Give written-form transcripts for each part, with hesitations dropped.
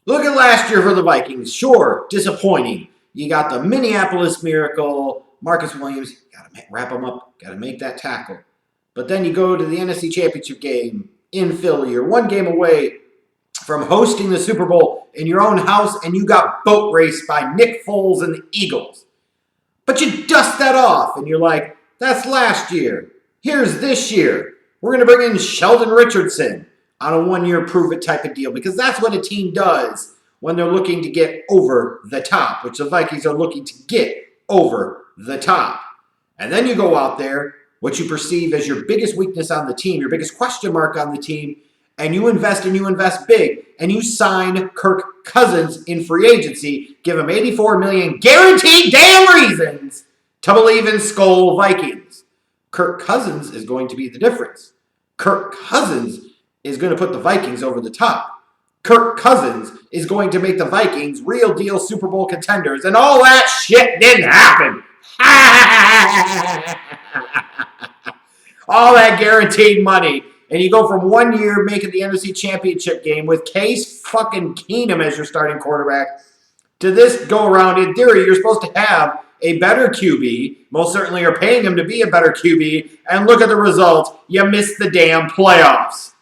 Look at last year for the Vikings. Sure, disappointing. You got the Minneapolis Miracle, Marcus Williams. Got to wrap him up. Got to make that tackle. But then you go to the NFC Championship game in Philly. You're one game away from hosting the Super Bowl in your own house, and you got boat raced by Nick Foles and the Eagles. But you dust that off, and you're like, that's last year. Here's this year. We're going to bring in Sheldon Richardson on a one-year prove-it type of deal, because that's what a team does when they're looking to get over the top, which the Vikings are looking to get over the top. And then you go out there, what you perceive as your biggest weakness on the team, your biggest question mark on the team, and you invest big, and you sign Kirk Cousins in free agency, give him $84 million guaranteed damn reasons to believe in Skull Vikings. Kirk Cousins is going to be the difference. Kirk Cousins is going to put the Vikings over the top. Kirk Cousins is going to make the Vikings real deal Super Bowl contenders, and all that shit didn't happen. All that guaranteed money. And you go from 1 year making the NFC Championship game with Case fucking Keenum as your starting quarterback to this go around. In theory, you're supposed to have a better QB. Most certainly are paying him to be a better QB. And look at the results. You missed the damn playoffs.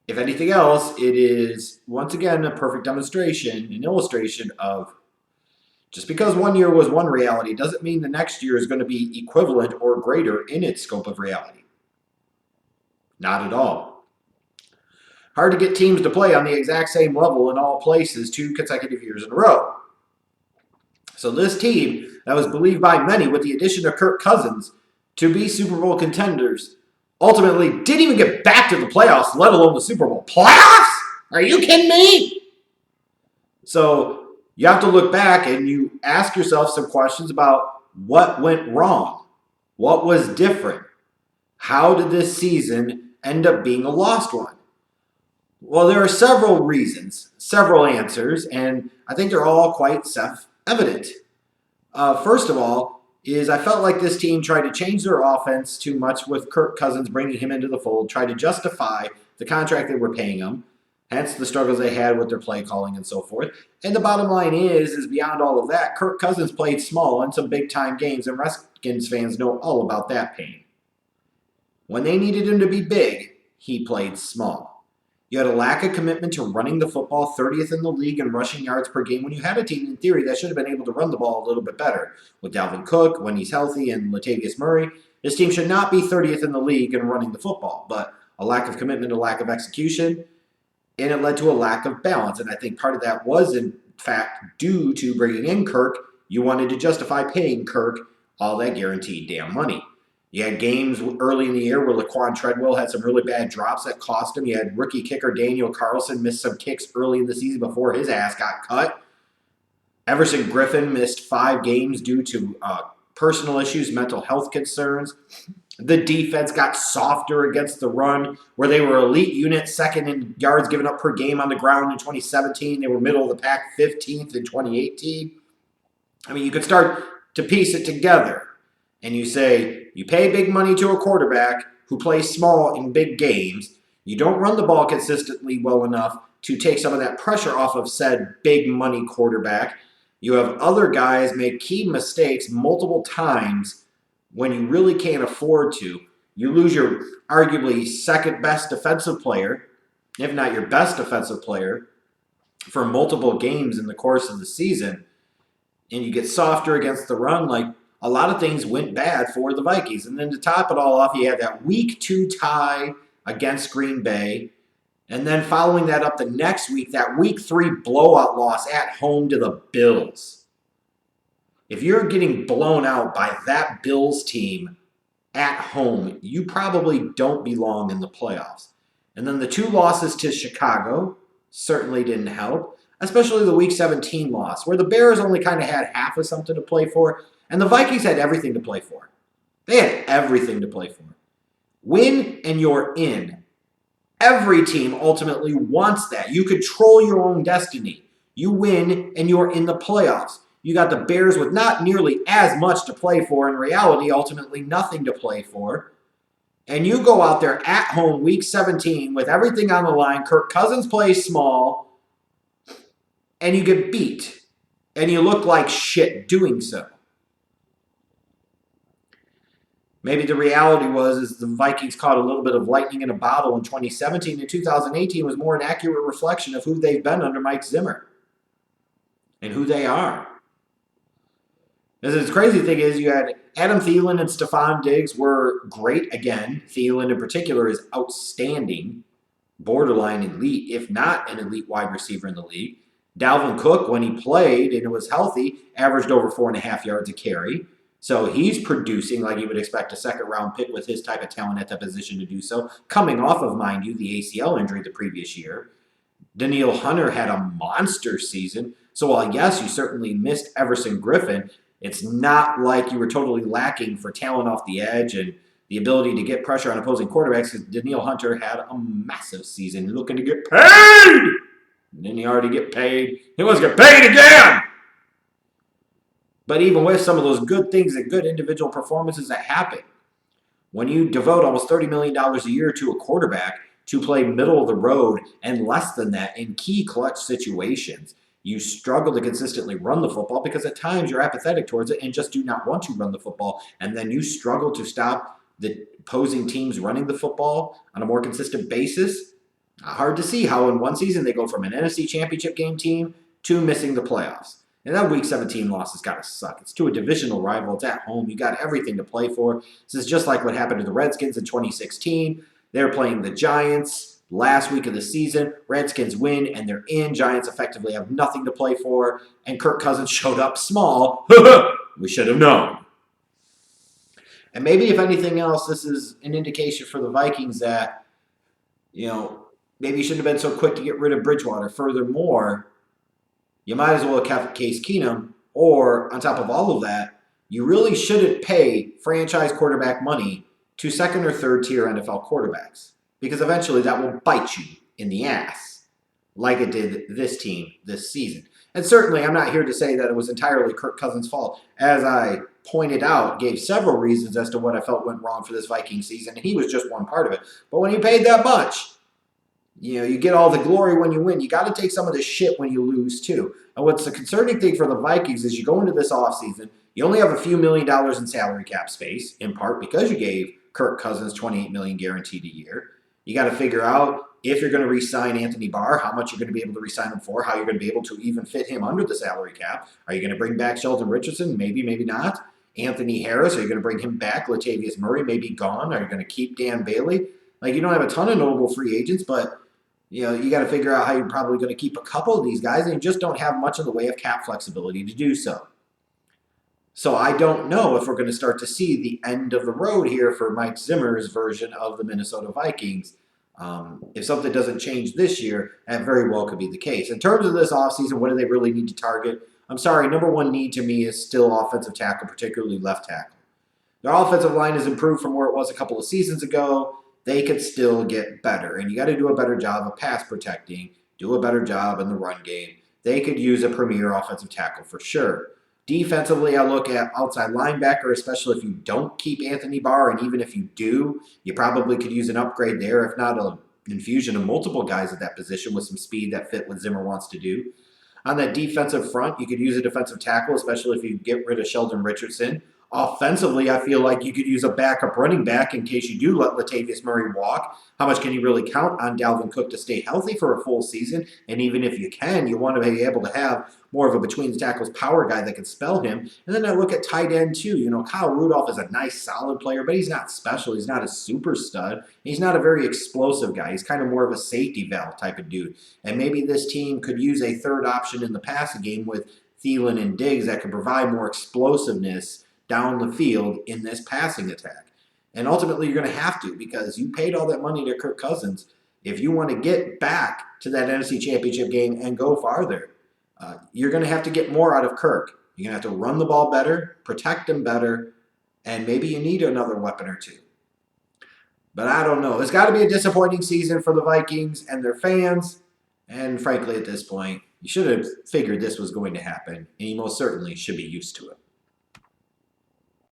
If anything else, it is, once again, a perfect demonstration, an illustration of just because 1 year was one reality doesn't mean the next year is going to be equivalent or greater in its scope of reality. Not at all. Hard to get teams to play on the exact same level in all places 2 consecutive years in a row. So this team that was believed by many with the addition of Kirk Cousins to be Super Bowl contenders ultimately didn't even get back to the playoffs, let alone the Super Bowl. Playoffs? Are you kidding me? So you have to look back and you ask yourself some questions about what went wrong. What was different? How did this season end up being a lost one? Well, there are several reasons, several answers, and I think they're all quite self-evident. First of all, I felt like this team tried to change their offense too much with Kirk Cousins bringing him into the fold, tried to justify the contract they were paying him, hence the struggles they had with their play calling and so forth. And the bottom line is beyond all of that, Kirk Cousins played small in some big-time games, and Redskins fans know all about that pain. When they needed him to be big, he played small. You had a lack of commitment to running the football, 30th in the league in rushing yards per game, when you had a team, in theory, that should have been able to run the ball a little bit better. With Dalvin Cook, when he's healthy, and Latavius Murray, this team should not be 30th in the league in running the football, but a lack of commitment, a lack of execution, and it led to a lack of balance. And I think part of that was, in fact, due to bringing in Kirk. You wanted to justify paying Kirk all that guaranteed damn money. You had games early in the year where Laquan Treadwell had some really bad drops that cost him. You had rookie kicker Daniel Carlson miss some kicks early in the season before his ass got cut. Everson Griffin missed 5 games due to personal issues, mental health concerns. The defense got softer against the run, where they were elite unit, second in yards given up per game on the ground in 2017. They were middle of the pack, 15th in 2018. I mean, you could start to piece it together. And you say, you pay big money to a quarterback who plays small in big games. You don't run the ball consistently well enough to take some of that pressure off of said big money quarterback. You have other guys make key mistakes multiple times when you really can't afford to. You lose your arguably second best defensive player, if not your best defensive player, for multiple games in the course of the season. And you get softer against the run. Like, a lot of things went bad for the Vikings. And then to top it all off, you had that week 2 tie against Green Bay. And then following that up the next week, that week 3 blowout loss at home to the Bills. If you're getting blown out by that Bills team at home, you probably don't belong in the playoffs. And then the 2 losses to Chicago certainly didn't help, especially the week 17 loss, where the Bears only kind of had half of something to play for. And the Vikings had everything to play for. They had everything to play for. Win and you're in. Every team ultimately wants that. You control your own destiny. You win and you're in the playoffs. You got the Bears with not nearly as much to play for. In reality, ultimately nothing to play for. And you go out there at home week 17 with everything on the line. Kirk Cousins plays small. and you get beat, and you look like shit doing so. Maybe the reality is the Vikings caught a little bit of lightning in a bottle in 2017, and 2018 was more an accurate reflection of who they've been under Mike Zimmer and who they are. The crazy thing is you had Adam Thielen and Stephon Diggs were great again. Thielen in particular is outstanding, borderline elite, if not an elite wide receiver in the league. Dalvin Cook, when he played and was healthy, averaged over 4.5 yards a carry. So he's producing like you would expect a second-round pick with his type of talent at that position to do so, coming off of, mind you, the ACL injury the previous year. Danielle Hunter had a monster season. So while, yes, you certainly missed Everson Griffin, it's not like you were totally lacking for talent off the edge and the ability to get pressure on opposing quarterbacks, because Danielle Hunter had a massive season looking to get paid. And then he already get paid. He wants to get paid again. But even with some of those good things and good individual performances that happen, when you devote almost $30 million a year to a quarterback to play middle of the road and less than that in key clutch situations, you struggle to consistently run the football because at times you're apathetic towards it and just do not want to run the football. And then you struggle to stop the opposing teams running the football on a more consistent basis. Hard to see how in one season they go from an NFC Championship game team to missing the playoffs. And that Week 17 loss has got to suck. It's to a divisional rival. It's at home. You got everything to play for. This is just like what happened to the Redskins in 2016. They're playing the Giants last week of the season. Redskins win, and they're in. Giants effectively have nothing to play for. And Kirk Cousins showed up small. We should have known. And maybe, if anything else, this is an indication for the Vikings that, maybe you shouldn't have been so quick to get rid of Bridgewater. Furthermore, you might as well have kept Case Keenum, or on top of all of that, you really shouldn't pay franchise quarterback money to second or third tier NFL quarterbacks, because eventually that will bite you in the ass like it did this team this season. And certainly I'm not here to say that it was entirely Kirk Cousins' fault. As I pointed out, gave several reasons as to what I felt went wrong for this Viking season, and he was just one part of it. But when you paid that much, you get all the glory when you win. You got to take some of the shit when you lose, too. And what's the concerning thing for the Vikings is you go into this offseason, you only have a few $1 million in salary cap space, in part because you gave Kirk Cousins $28 million guaranteed a year. You got to figure out if you're going to re-sign Anthony Barr, how much you're going to be able to re-sign him for, how you're going to be able to even fit him under the salary cap. Are you going to bring back Sheldon Richardson? Maybe, maybe not. Anthony Harris, are you going to bring him back? Latavius Murray may be gone. Are you going to keep Dan Bailey? You don't have a ton of notable free agents, but you got to figure out how you're probably going to keep a couple of these guys, and you just don't have much in the way of cap flexibility to do so. So I don't know if we're going to start to see the end of the road here for Mike Zimmer's version of the Minnesota Vikings. If something doesn't change this year, that very well could be the case. In terms of this offseason, what do they really need to target? I'm sorry, number one need to me is still offensive tackle, particularly left tackle. Their offensive line has improved from where it was a couple of seasons ago. They could still get better, and you got to do a better job of pass protecting, do a better job in the run game. They could use a premier offensive tackle for sure. Defensively, I look at outside linebacker, especially if you don't keep Anthony Barr, and even if you do, you probably could use an upgrade there, if not an infusion of multiple guys at that position with some speed that fit what Zimmer wants to do. On that defensive front, you could use a defensive tackle, especially if you get rid of Sheldon Richardson. Offensively, I feel like you could use a backup running back in case you do let Latavius Murray walk. How much can you really count on Dalvin Cook to stay healthy for a full season? And even if you can, you want to be able to have more of a between-the-tackles power guy that can spell him. And then I look at tight end, too. Kyle Rudolph is a nice, solid player, but he's not special. He's not a super stud. He's not a very explosive guy. He's kind of more of a safety valve type of dude. And maybe this team could use a third option in the passing game with Thielen and Diggs that could provide more explosiveness down the field in this passing attack. And ultimately, you're going to have to, because you paid all that money to Kirk Cousins. If you want to get back to that NFC Championship game and go farther, you're going to have to get more out of Kirk. You're going to have to run the ball better, protect him better, and maybe you need another weapon or two. But I don't know. It's got to be a disappointing season for the Vikings and their fans. And frankly, at this point, you should have figured this was going to happen, and you most certainly should be used to it.